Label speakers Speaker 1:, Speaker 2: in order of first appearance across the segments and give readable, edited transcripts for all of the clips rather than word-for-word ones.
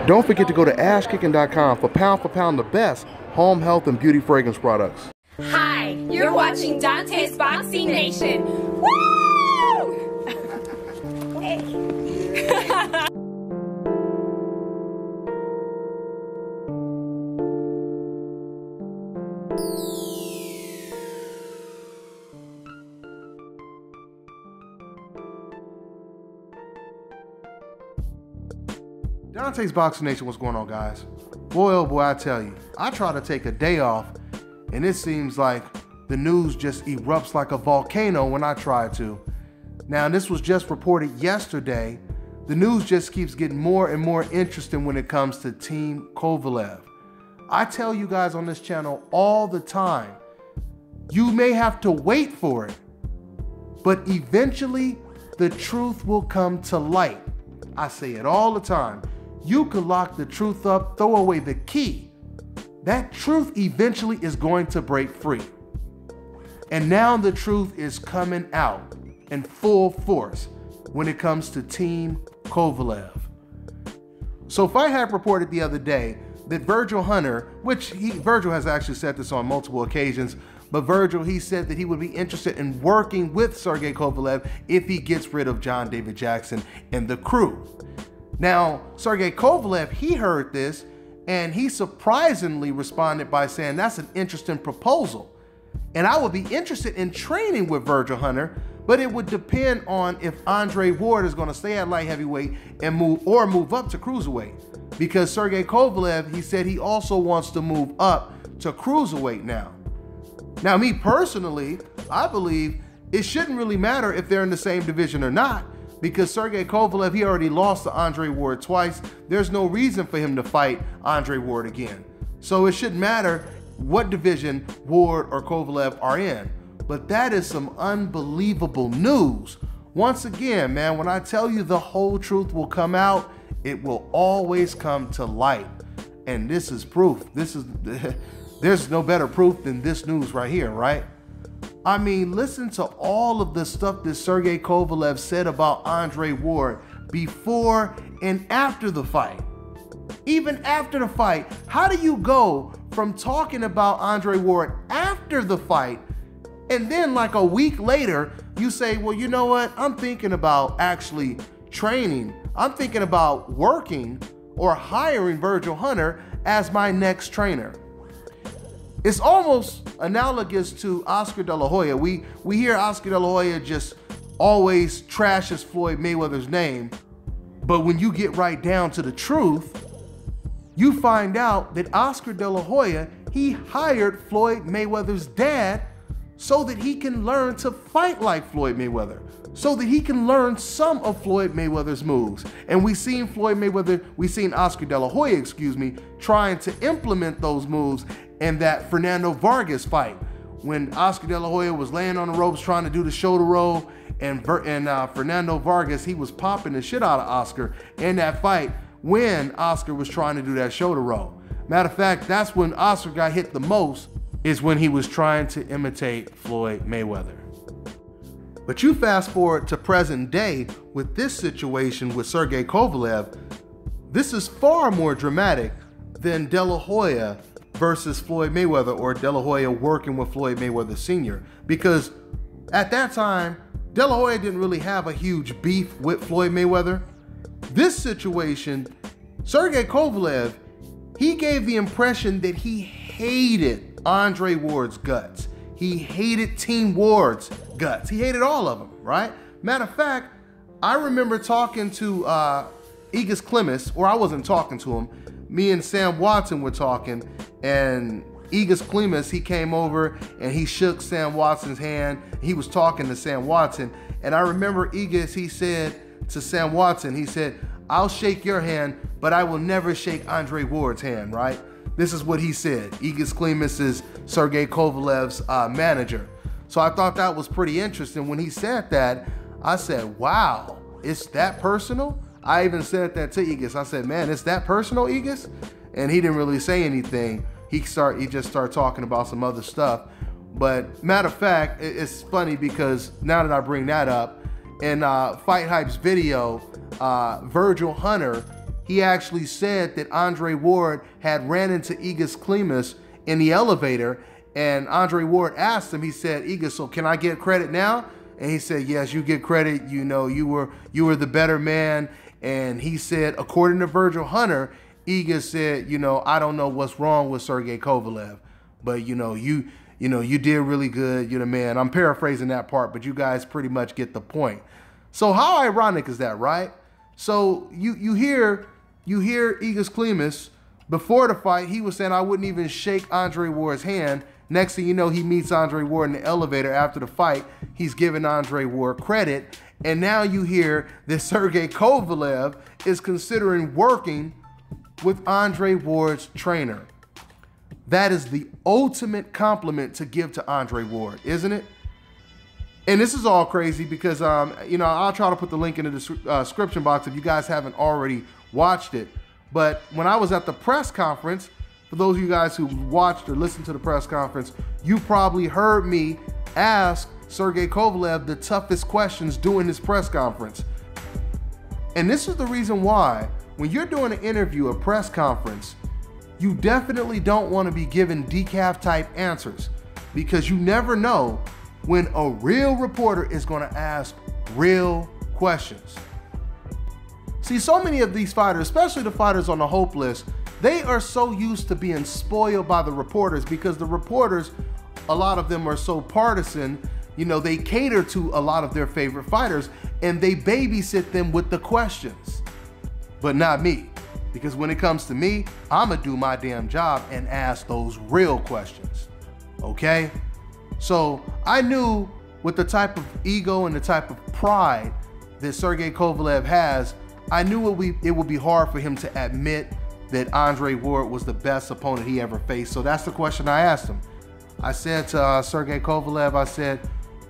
Speaker 1: Don't forget to go to ashkicking.com for pound the best home health and beauty fragrance products.
Speaker 2: Hi, you're watching Dante's Boxing Nation. Woo! Hey.
Speaker 1: Dante's Boxing Nation, what's going on, guys? Boy, oh boy, I tell you, I try to take a day off, and it seems like the news just erupts like a volcano when I try to. Now, this was just reported yesterday. The news just keeps getting more and more interesting when it comes to Team Kovalev. I tell you guys on this channel all the time, you may have to wait for it, but eventually the truth will come to light. I say it all the time. You could lock the truth up, throw away the key. That truth eventually is going to break free. And now the truth is coming out in full force when it comes to Team Kovalev. So Fight Hype reported the other day that Virgil Hunter, Virgil has actually said this on multiple occasions, but Virgil, he said that he would be interested in working with Sergey Kovalev if he gets rid of John David Jackson and the crew. Now, Sergey Kovalev, he heard this and he surprisingly responded by saying, that's an interesting proposal. And I would be interested in training with Virgil Hunter, but it would depend on if Andre Ward is going to stay at light heavyweight and move up to cruiserweight. Because Sergey Kovalev, he said he also wants to move up to cruiserweight now. Now, me personally, I believe it shouldn't really matter if they're in the same division or not, because Sergey Kovalev, he already lost to Andre Ward twice. There's no reason for him to fight Andre Ward again. So it shouldn't matter what division Ward or Kovalev are in. But that is some unbelievable news. Once again, man, when I tell you the whole truth will come out, it will always come to light. And this is proof. There's no better proof than this news right here, right? I mean, listen to all of the stuff that Sergey Kovalev said about Andre Ward before and after the fight. Even after the fight, how do you go from talking about Andre Ward after the fight and then like a week later, you say, well, you know what? I'm thinking about actually training. I'm thinking about working or hiring Virgil Hunter as my next trainer. It's almost analogous to Oscar De La Hoya. We hear Oscar De La Hoya just always trashes Floyd Mayweather's name, but when you get right down to the truth, you find out that Oscar De La Hoya, he hired Floyd Mayweather's dad so that he can learn to fight like Floyd Mayweather, so that he can learn some of Floyd Mayweather's moves. And we seen Oscar De La Hoya, trying to implement those moves in that Fernando Vargas fight, when Oscar De La Hoya was laying on the ropes trying to do the shoulder roll, and Fernando Vargas, he was popping the shit out of Oscar in that fight when Oscar was trying to do that shoulder roll. Matter of fact, that's when Oscar got hit the most, is when he was trying to imitate Floyd Mayweather. But you fast forward to present day with this situation with Sergey Kovalev, this is far more dramatic than De La Hoya versus Floyd Mayweather, or De La Hoya working with Floyd Mayweather Sr. Because at that time, De La Hoya didn't really have a huge beef with Floyd Mayweather. This situation, Sergey Kovalev, he gave the impression that he hated Andre Ward's guts. He hated Team Ward's guts. He hated all of them, right? Matter of fact, I remember talking to Igis Clemis, or I wasn't talking to him. Me and Sam Watson were talking, and Igis Clemis, he came over and he shook Sam Watson's hand. He was talking to Sam Watson, and I remember Igis, he said to Sam Watson, he said, I'll shake your hand, but I will never shake Andre Ward's hand, right? This is what he said. Igis Clemis is Sergey Kovalev's manager. So I thought that was pretty interesting. When he said that, I said, wow, it's that personal? I even said that to Igis. I said, man, it's that personal, Igis? And he didn't really say anything. He just started talking about some other stuff. But matter of fact, it's funny because now that I bring that up, in Fight Hype's video, Virgil Hunter he actually said that Andre Ward had ran into Igor Klimas in the elevator, and Andre Ward asked him, he said, Igor, so can I get credit now? And he said, yes, you get credit. You know, you were the better man. And he said, according to Virgil Hunter, Igor said, you know, I don't know what's wrong with Sergey Kovalev, but you did really good. You're the man. I'm paraphrasing that part, but you guys pretty much get the point. So how ironic is that, right? So you hear Igor Klimas before the fight, he was saying, I wouldn't even shake Andre Ward's hand. Next thing you know, he meets Andre Ward in the elevator after the fight. He's giving Andre Ward credit. And now you hear that Sergey Kovalev is considering working with Andre Ward's trainer. That is the ultimate compliment to give to Andre Ward, isn't it? And this is all crazy because, I'll try to put the link in the description box if you guys haven't already watched it. But when I was at the press conference, for those of you guys who watched or listened to the press conference, you probably heard me ask Sergey Kovalev the toughest questions during this press conference. And this is the reason why, when you're doing an interview, a press conference, you definitely don't want to be given decaf type answers, because you never know when a real reporter is going to ask real questions. See, so many of these fighters, especially the fighters on the Hope list, they are so used to being spoiled by the reporters, because the reporters, a lot of them are so partisan. You know, they cater to a lot of their favorite fighters and they babysit them with the questions. But not me, because when it comes to me, I'ma do my damn job and ask those real questions, okay? So I knew with the type of ego and the type of pride that Sergey Kovalev has, I knew it would be hard for him to admit that Andre Ward was the best opponent he ever faced. So that's the question I asked him. I said to Sergey Kovalev, I said,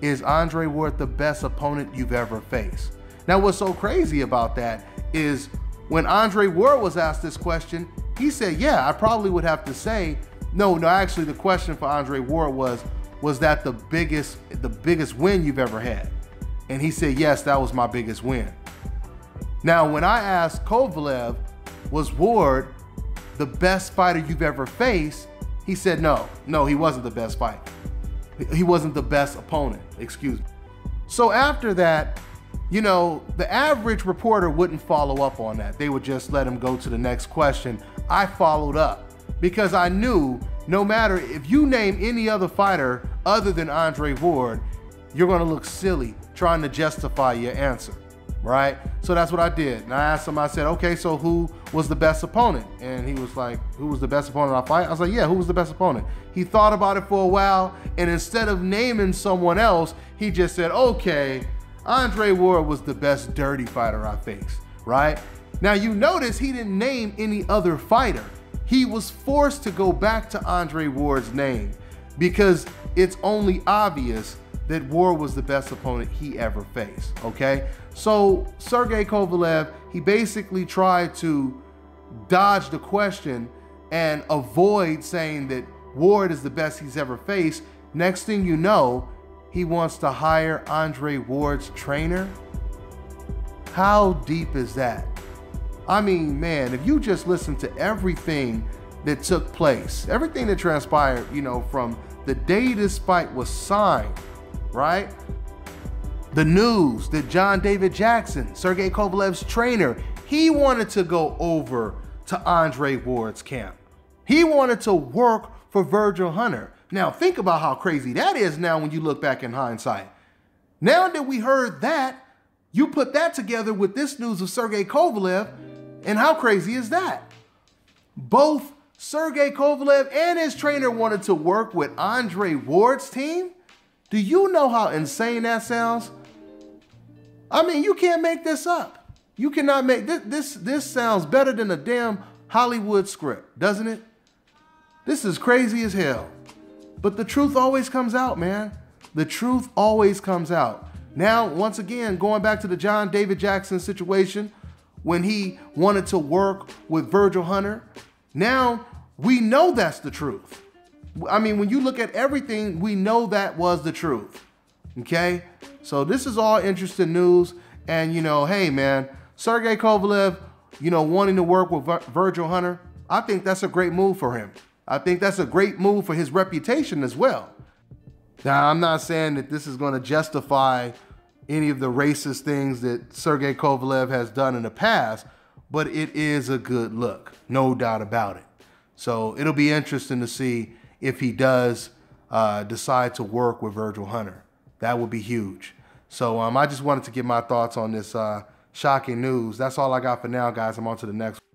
Speaker 1: is Andre Ward the best opponent you've ever faced? Now, what's so crazy about that is when Andre Ward was asked this question, he said, yeah, I probably would have to say, no, actually the question for Andre Ward was that the biggest win you've ever had? And he said, yes, that was my biggest win. Now, when I asked Kovalev, was Ward the best fighter you've ever faced? He said, no, he wasn't the best fighter. He wasn't the best opponent, excuse me. So after that, you know, the average reporter wouldn't follow up on that. They would just let him go to the next question. I followed up because I knew no matter if you name any other fighter other than Andre Ward, you're gonna look silly trying to justify your answer, right? So that's what I did. And I asked him, I said, okay, so who was the best opponent? And he was like, who was the best opponent I fight? I was like, yeah, who was the best opponent? He thought about it for a while, and instead of naming someone else, he just said, okay, Andre Ward was the best dirty fighter I faced, right? Now you notice he didn't name any other fighter. He was forced to go back to Andre Ward's name because it's only obvious that Ward was the best opponent he ever faced, okay? So Sergey Kovalev, he basically tried to dodge the question and avoid saying that Ward is the best he's ever faced. Next thing you know, he wants to hire Andre Ward's trainer. How deep is that? I mean, man, if you just listen to everything that took place, everything that transpired, you know, from the day this fight was signed, right? The news that John David Jackson, Sergey Kovalev's trainer, he wanted to go over to Andre Ward's camp. He wanted to work for Virgil Hunter. Now think about how crazy that is now when you look back in hindsight. Now that we heard that, you put that together with this news of Sergey Kovalev, and how crazy is that? Both Sergey Kovalev and his trainer wanted to work with Andre Ward's team? Do you know how insane that sounds? I mean, you can't make this up. You cannot make this sounds better than a damn Hollywood script, doesn't it? This is crazy as hell. But the truth always comes out, man. The truth always comes out. Now, once again, going back to the John David Jackson situation, when he wanted to work with Virgil Hunter, now we know that's the truth. I mean, when you look at everything, we know that was the truth, okay? So this is all interesting news, and you know, hey man, Sergey Kovalev, wanting to work with Virgil Hunter, I think that's a great move for him. I think that's a great move for his reputation as well. Now, I'm not saying that this is going to justify any of the racist things that Sergey Kovalev has done in the past, but it is a good look, no doubt about it. So it'll be interesting to see if he does decide to work with Virgil Hunter. That would be huge. So I just wanted to get my thoughts on this shocking news. That's all I got for now, guys. I'm on to the next one.